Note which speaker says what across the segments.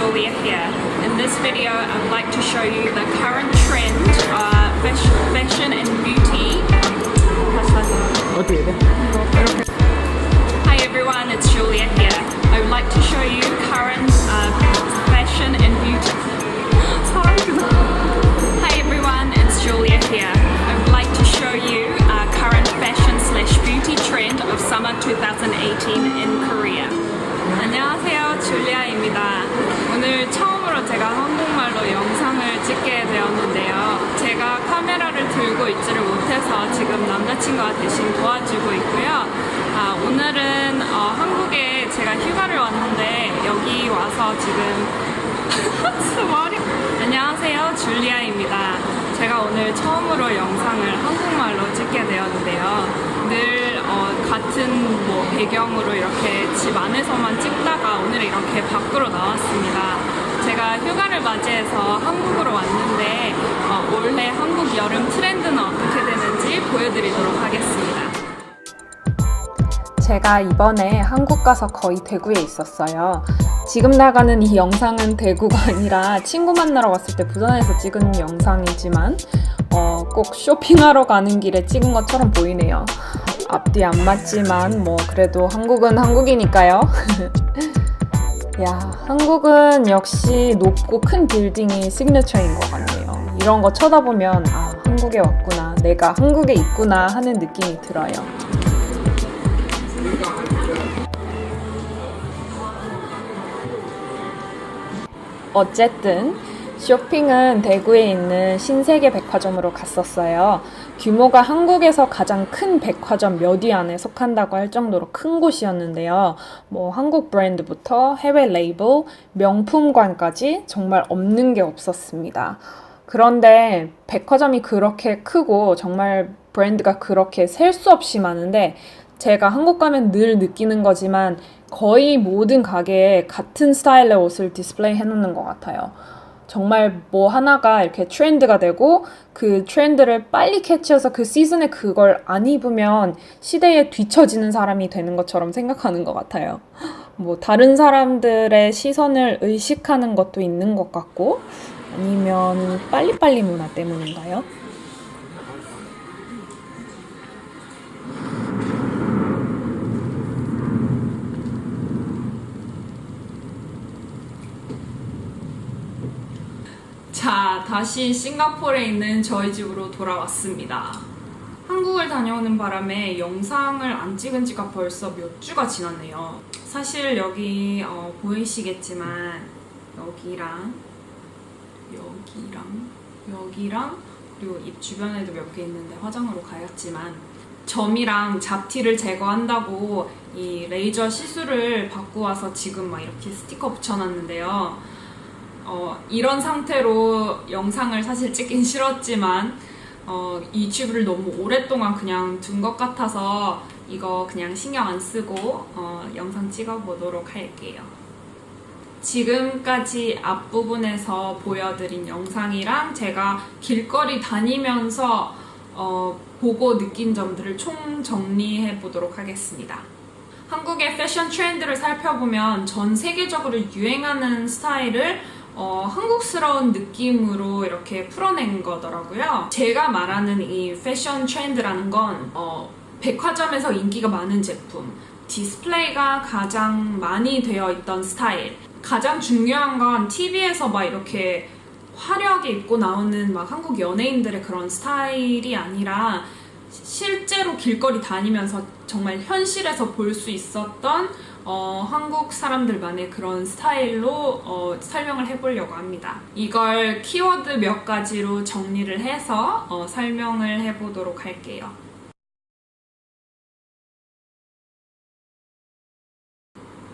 Speaker 1: Julia here. In this video, I'd like to show you the current trend, fashion and beauty. Hi everyone, it's Julia here. I would like to show you current fashion and beauty. Hi everyone, it's Julia here. I would like to show you current fashion/beauty trend of summer 2018 in Korea. 안녕하세요, 줄리아입니다. 오늘 처음으로 제가 한국말로 영상을 찍게 되었는데요. 제가 카메라를 들고 있지를 못해서 지금 남자친구가 대신 도와주고 있고요. 오늘은 한국에 제가 휴가를 왔는데 여기 와서 지금 안녕하세요, 줄리아입니다. 제가 오늘 처음으로 영상을 한국말로 찍게 되었는데요. 늘 같은 배경으로 이렇게 집 안에서만 찍다가 오늘 이렇게 밖으로 나왔습니다. 제가 휴가를 맞이해서 한국으로 왔는데 올해 한국 여름 트렌드는 어떻게 되는지 보여드리도록 하겠습니다.
Speaker 2: 제가 이번에 한국 가서 거의 대구에 있었어요. 지금 나가는 이 영상은 대구가 아니라 친구 만나러 갔을 때 부산에서 찍은 영상이지만 꼭 쇼핑하러 가는 길에 찍은 것처럼 보이네요. 앞뒤 안 맞지만 그래도 한국은 한국이니까요. 야, 한국은 역시 높고 큰 빌딩이 시그니처인 것 같네요. 이런 거 쳐다보면 한국에 왔구나, 내가 한국에 있구나 하는 느낌이 들어요. 어쨌든 쇼핑은 대구에 있는 신세계 백화점으로 갔었어요. 규모가 한국에서 가장 큰 백화점 몇 위 안에 속한다고 할 정도로 큰 곳이었는데요. 한국 브랜드부터 해외 레이블, 명품관까지 정말 없는 게 없었습니다. 그런데 백화점이 그렇게 크고 정말 브랜드가 그렇게 셀 수 없이 많은데 제가 한국 가면 늘 느끼는 거지만 거의 모든 가게에 같은 스타일의 옷을 디스플레이 해놓는 것 같아요. 정말 하나가 이렇게 트렌드가 되고 그 트렌드를 빨리 캐치해서 그 시즌에 그걸 안 입으면 시대에 뒤처지는 사람이 되는 것처럼 생각하는 것 같아요. 다른 사람들의 시선을 의식하는 것도 있는 것 같고, 아니면 빨리빨리 문화 때문인가요?
Speaker 1: 자, 다시 싱가포르에 있는 저희 집으로 돌아왔습니다. 한국을 다녀오는 바람에 영상을 안 찍은 지가 벌써 몇 주가 지났네요. 사실 여기 보이시겠지만 여기랑 그리고 입 주변에도 몇 개 있는데 화장으로 가렸지만 점이랑 잡티를 제거한다고 이 레이저 시술을 받고 와서 지금 막 이렇게 스티커 붙여놨는데요. 이런 상태로 영상을 사실 찍긴 싫었지만 유튜브를 너무 오랫동안 그냥 둔 것 같아서 이거 그냥 신경 안 쓰고 영상 찍어보도록 할게요. 지금까지 앞부분에서 보여드린 영상이랑 제가 길거리 다니면서 보고 느낀 점들을 총 정리해 보도록 하겠습니다. 한국의 패션 트렌드를 살펴보면 전 세계적으로 유행하는 스타일을 한국스러운 느낌으로 이렇게 풀어낸 거더라고요. 제가 말하는 이 패션 트렌드라는 건 백화점에서 인기가 많은 제품, 디스플레이가 가장 많이 되어 있던 스타일, 가장 중요한 건 TV에서 막 이렇게 화려하게 입고 나오는 막 한국 연예인들의 그런 스타일이 아니라 실제로 길거리 다니면서 정말 현실에서 볼 수 있었던 한국 사람들만의 그런 스타일로 설명을 해보려고 합니다. 이걸 키워드 몇 가지로 정리를 해서 설명을 해보도록 할게요.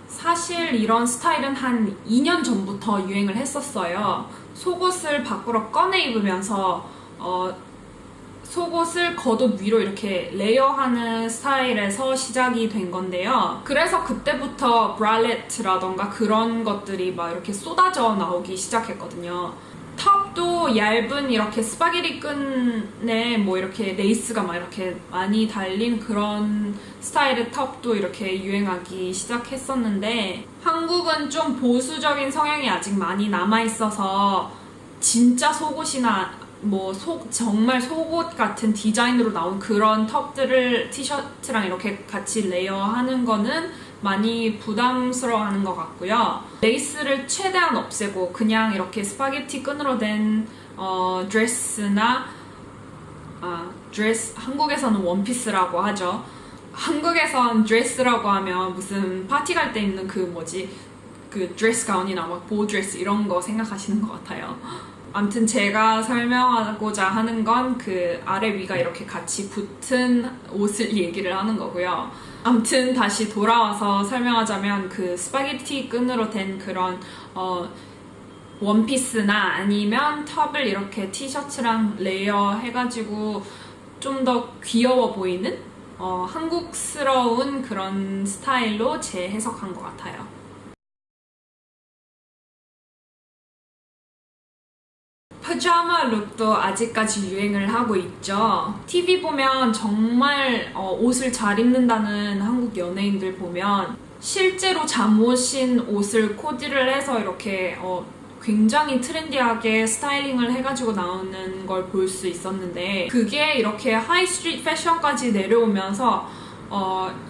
Speaker 1: 사실 이런 스타일은 한 2년 전부터 유행을 했었어요. 속옷을 밖으로 꺼내 입으면서 속옷을 겉옷 위로 이렇게 레이어하는 스타일에서 시작이 된 건데요. 그래서 그때부터 브랄렛라던가 그런 것들이 막 이렇게 쏟아져 나오기 시작했거든요. 탑, 톱도 얇은 이렇게 스파게티 끈에 뭐 이렇게 레이스가 막 이렇게 많이 달린 그런 스타일의 톱도 이렇게 유행하기 시작했었는데 한국은 좀 보수적인 성향이 아직 많이 남아있어서 진짜 속옷이나 뭐 정말 속옷 같은 디자인으로 나온 그런 톱들을 티셔츠랑 이렇게 같이 레이어하는 거는 많이 부담스러워하는 것 같고요. 레이스를 최대한 없애고 그냥 이렇게 스파게티 끈으로 된 드레스나 드레스, 한국에서는 원피스라고 하죠. 한국에선 드레스라고 하면 무슨 파티 갈 때 입는 그 드레스 가운이나 막 보드레스 이런 거 생각하시는 것 같아요. 아무튼 제가 설명하고자 하는 건 그 아래 위가 이렇게 같이 붙은 옷을 얘기를 하는 거고요. 아무튼 다시 돌아와서 설명하자면 그 스파게티 끈으로 된 그런 원피스나 아니면 톱을 이렇게 티셔츠랑 레이어 해가지고 좀 더 귀여워 보이는 한국스러운 그런 스타일로 재해석한 것 같아요. 파자마 룩도 아직까지 유행을 하고 있죠. TV 보면 정말 옷을 잘 입는다는 한국 연예인들 보면 실제로 잠옷인 옷을 코디를 해서 이렇게 굉장히 트렌디하게 스타일링을 해가지고 나오는 걸 볼 수 있었는데 그게 이렇게 하이스트리트 패션까지 내려오면서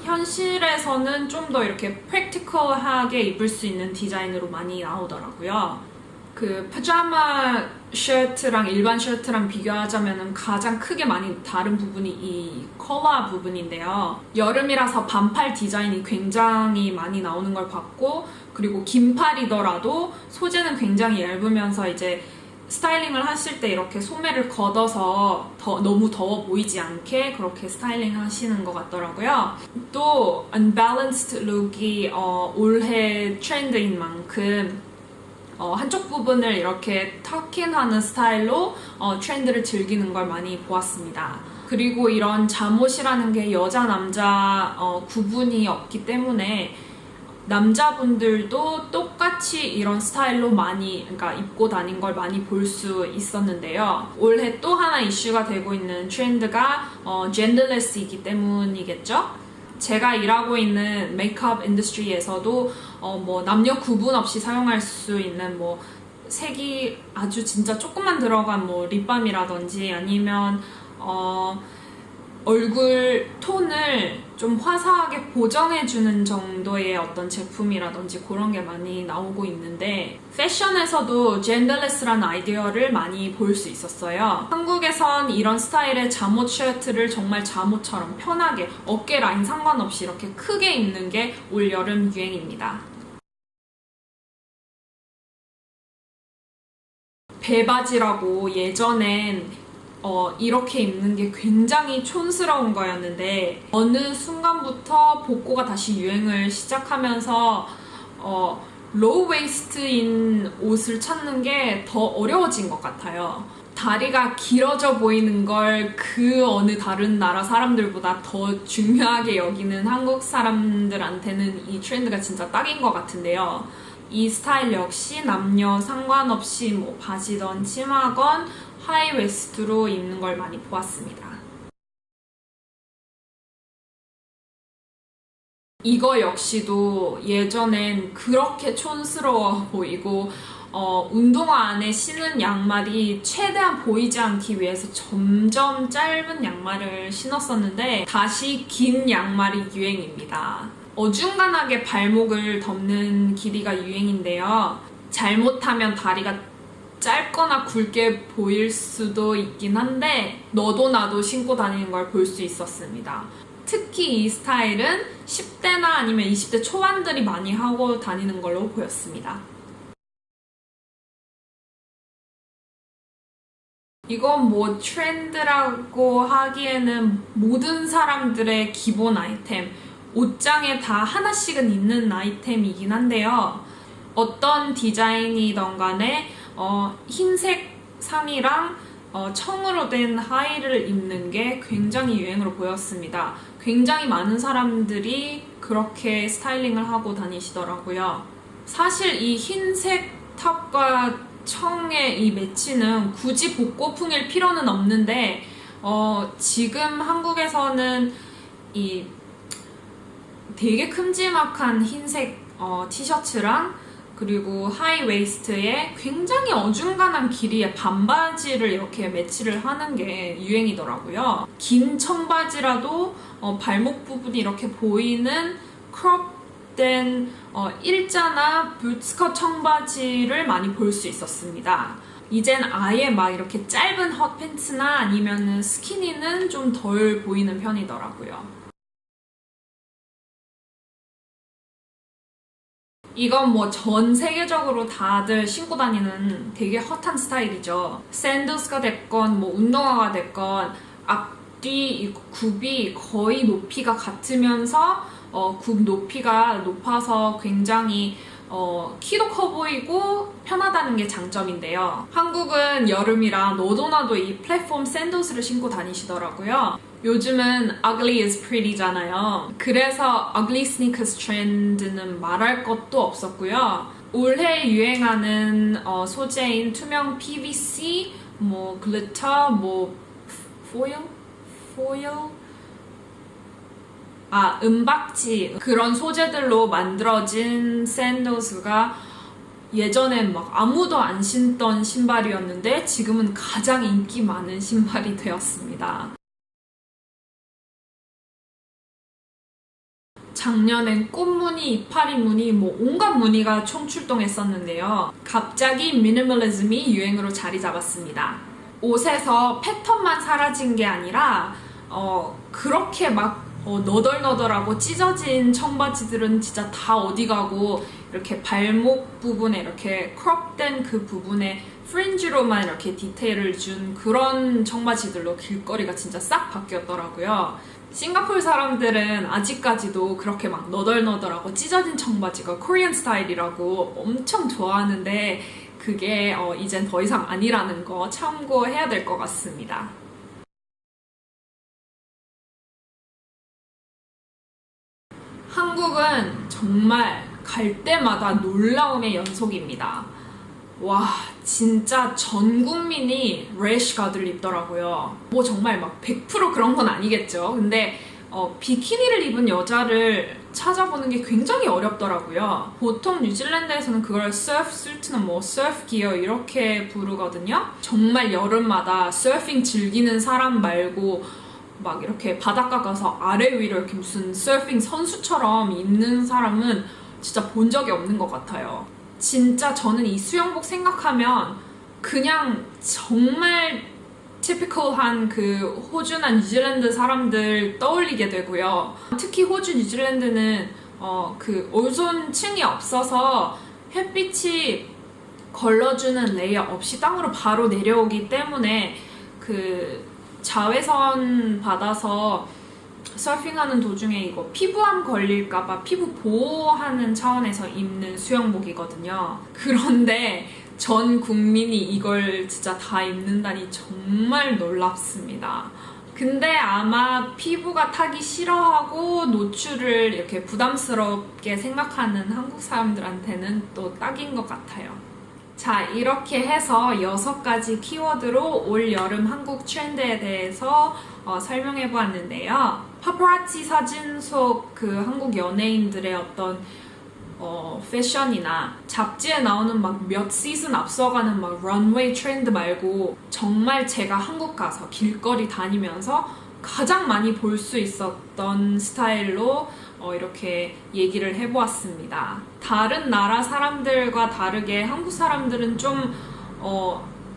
Speaker 1: 현실에서는 좀 더 이렇게 프랙티컬하게 입을 수 있는 디자인으로 많이 나오더라고요. 그 파자마 셔츠랑 일반 셔츠랑 비교하자면 가장 크게 많이 다른 부분이 이 컬러 부분인데요. 여름이라서 반팔 디자인이 굉장히 많이 나오는 걸 봤고 그리고 긴팔이더라도 소재는 굉장히 얇으면서 이제 스타일링을 하실 때 이렇게 소매를 걷어서 너무 더워 보이지 않게 그렇게 스타일링 하시는 것 같더라고요. 또 unbalanced 룩이 올해 트렌드인 만큼 한쪽 부분을 이렇게 턱인하는 스타일로 트렌드를 즐기는 걸 많이 보았습니다. 그리고 이런 잠옷이라는 게 여자 남자 구분이 없기 때문에 남자분들도 똑같이 이런 스타일로 그러니까 입고 다닌 걸 많이 볼 수 있었는데요. 올해 또 하나 이슈가 되고 있는 트렌드가 genderless이기 때문이겠죠? 제가 일하고 있는 메이크업 인더스트리에서도 뭐 남녀 구분 없이 사용할 수 있는 뭐 색이 아주 진짜 조금만 들어간 뭐 립밤이라든지 아니면 얼굴 톤을 좀 화사하게 보정해주는 정도의 어떤 제품이라든지 그런 게 많이 나오고 있는데 패션에서도 젠더레스라는 아이디어를 많이 볼 수 있었어요. 한국에선 이런 스타일의 잠옷 셔츠를 정말 잠옷처럼 편하게 어깨 라인 상관없이 이렇게 크게 입는 게 올 여름 유행입니다. 배바지라고 예전엔 이렇게 입는 게 굉장히 촌스러운 거였는데 어느 순간부터 복고가 다시 유행을 시작하면서 로우 웨이스트인 옷을 찾는 게 더 어려워진 것 같아요. 다리가 길어져 보이는 걸 그 어느 다른 나라 사람들보다 더 중요하게 여기는 한국 사람들한테는 이 트렌드가 진짜 딱인 것 같은데요. 이 스타일 역시 남녀 상관없이 뭐 바지던 치마건 하이웨스트로 입는 걸 많이 보았습니다. 이거 역시도 예전엔 그렇게 촌스러워 보이고 운동화 안에 신은 양말이 최대한 보이지 않기 위해서 점점 짧은 양말을 신었었는데 다시 긴 양말이 유행입니다. 어중간하게 발목을 덮는 길이가 유행인데요. 잘못하면 다리가 짧거나 굵게 보일 수도 있긴 한데 너도 나도 신고 다니는 걸 볼 수 있었습니다. 특히 이 스타일은 10대나 아니면 20대 초반들이 많이 하고 다니는 걸로 보였습니다. 이건 뭐 트렌드라고 하기에는 모든 사람들의 기본 아이템, 옷장에 다 하나씩은 있는 아이템이긴 한데요. 어떤 디자인이든 간에 흰색 상의랑 청으로 된 하의를 입는 게 굉장히 유행으로 보였습니다. 굉장히 많은 사람들이 그렇게 스타일링을 하고 다니시더라고요. 사실 이 흰색 탑과 청의 이 매치는 굳이 복고풍일 필요는 없는데 지금 한국에서는 이 되게 큼지막한 흰색 티셔츠랑 그리고 하이웨이스트에 굉장히 어중간한 길이의 반바지를 이렇게 매치를 하는 게 유행이더라고요. 긴 청바지라도 발목 부분이 이렇게 보이는 크롭된 일자나 부츠컷 청바지를 많이 볼 수 있었습니다. 이젠 아예 막 이렇게 짧은 핫팬츠나 아니면은 스키니는 좀 덜 보이는 편이더라고요. 이건 뭐 전 세계적으로 다들 신고 다니는 되게 핫한 스타일이죠. 샌들스가 됐건 뭐 운동화가 됐건 앞뒤 굽이 거의 높이가 같으면서 굽 높이가 높아서 굉장히 키도 커 보이고 편하다는 게 장점인데요. 한국은 여름이라 너도 나도 이 플랫폼 샌들스를 신고 다니시더라고요. 요즘은 ugly is pretty잖아요. 그래서 ugly sneakers 트렌드는 말할 것도 없었고요. 올해 유행하는 소재인 투명 PVC, 뭐 글리터, 뭐 foil? 은박지 그런 소재들로 만들어진 샌들스가 예전엔 막 아무도 안 신던 신발이었는데 지금은 가장 인기 많은 신발이 되었습니다. 작년엔 꽃무늬, 이파리 무늬, 뭐 온갖 무늬가 총출동했었는데요. 갑자기 미니멀리즘이 유행으로 자리 잡았습니다. 옷에서 패턴만 사라진 게 아니라 그렇게 막 너덜너덜하고 찢어진 청바지들은 진짜 다 어디 가고 이렇게 발목 부분에 이렇게 크롭된 그 부분에 프린지로만 이렇게 디테일을 준 그런 청바지들로 길거리가 진짜 싹 바뀌었더라고요. 싱가포르 사람들은 아직까지도 그렇게 막 너덜너덜하고 찢어진 청바지가 코리안 스타일이라고 엄청 좋아하는데 그게 이젠 더 이상 아니라는 거 참고해야 될 것 같습니다. 한국은 정말 갈 때마다 놀라움의 연속입니다. 와, 진짜 전 국민이 래쉬 가드를 입더라고요. 뭐 정말 막 100% 그런 건 아니겠죠. 근데 비키니를 입은 여자를 찾아보는 게 굉장히 어렵더라고요. 보통 뉴질랜드에서는 그걸 서프 수트나 뭐 서프 기어 이렇게 부르거든요. 정말 여름마다 서핑 즐기는 사람 말고 막 이렇게 바닷가 가서 아래 위로 이렇게 무슨 서핑 선수처럼 입는 사람은 진짜 본 적이 없는 것 같아요. 진짜 저는 이 수영복 생각하면 그냥 정말 티피컬한 그 호주나 뉴질랜드 사람들 떠올리게 되고요. 특히 호주, 뉴질랜드는 그 오존층이 없어서 햇빛이 걸러주는 레이어 없이 땅으로 바로 내려오기 때문에 그 자외선 받아서 서핑하는 도중에 이거 피부암 걸릴까봐 피부 보호하는 차원에서 입는 수영복이거든요. 그런데 전 국민이 이걸 진짜 다 입는다니 정말 놀랍습니다. 근데 아마 피부가 타기 싫어하고 노출을 이렇게 부담스럽게 생각하는 한국 사람들한테는 또 딱인 것 같아요. 자, 이렇게 해서 6가지 키워드로 올 여름 한국 트렌드에 대해서 설명해 보았는데요. 파파라치 사진 속 그 한국 연예인들의 어떤 패션이나 잡지에 나오는 막 몇 시즌 앞서가는 막 런웨이 트렌드 말고 정말 제가 한국 가서 길거리 다니면서 가장 많이 볼 수 있었던 스타일로 이렇게 얘기를 해보았습니다. 다른 나라 사람들과 다르게 한국 사람들은 좀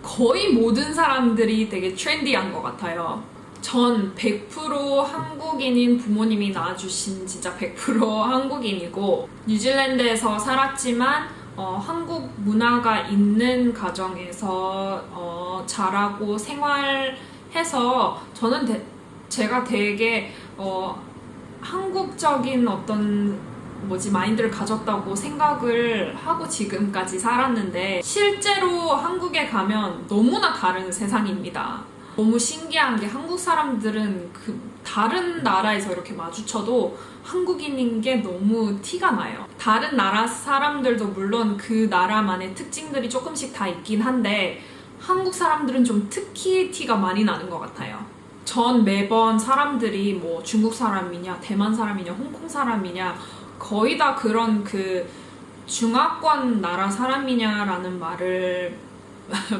Speaker 1: 거의 모든 사람들이 되게 트렌디한 것 같아요. 전 100% 한국인인 부모님이 낳아주신 진짜 100% 한국인이고 뉴질랜드에서 살았지만 한국 문화가 있는 가정에서 자라고 생활해서 저는 제가 되게 한국적인 어떤 마인드를 가졌다고 생각을 하고 지금까지 살았는데 실제로 한국에 가면 너무나 다른 세상입니다. 너무 신기한 게 한국 사람들은 다른 나라에서 이렇게 마주쳐도 한국인인 게 너무 티가 나요. 다른 나라 사람들도 물론 그 나라만의 특징들이 조금씩 다 있긴 한데 한국 사람들은 좀 특히 티가 많이 나는 것 같아요. 전 매번 사람들이 뭐 중국 사람이냐, 대만 사람이냐, 홍콩 사람이냐 거의 다 그런 중화권 나라 사람이냐라는 말을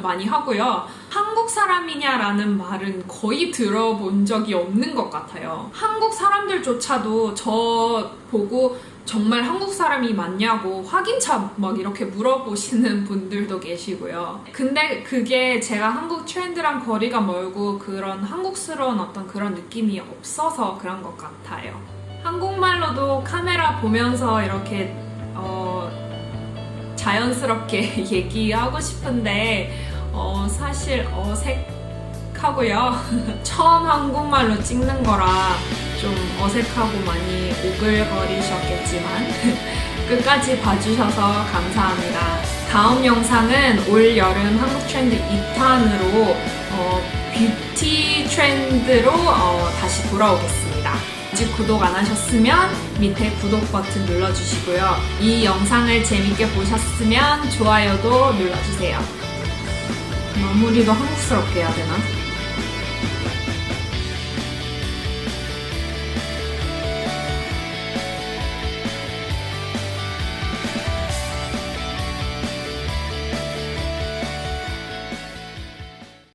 Speaker 1: 많이 하고요. 한국 사람이냐라는 말은 거의 들어본 적이 없는 것 같아요. 한국 사람들조차도 저 보고 정말 한국 사람이 맞냐고 확인차 막 이렇게 물어보시는 분들도 계시고요. 근데 그게 제가 한국 트렌드랑 거리가 멀고 그런 한국스러운 어떤 그런 느낌이 없어서 그런 것 같아요. 한국말로도 카메라 보면서 이렇게 자연스럽게 얘기하고 싶은데 사실 어색하고요. 처음 한국말로 찍는 거라 좀 어색하고 많이 오글거리셨겠지만 끝까지 봐주셔서 감사합니다. 다음 영상은 올 여름 한국 트렌드 2탄으로 뷰티 트렌드로 다시 돌아오겠습니다. 아직 구독 안 하셨으면 밑에 구독 버튼 눌러주시고요. 이 영상을 재밌게 보셨으면 좋아요도 눌러주세요. 마무리도 한국스럽게 해야 되나?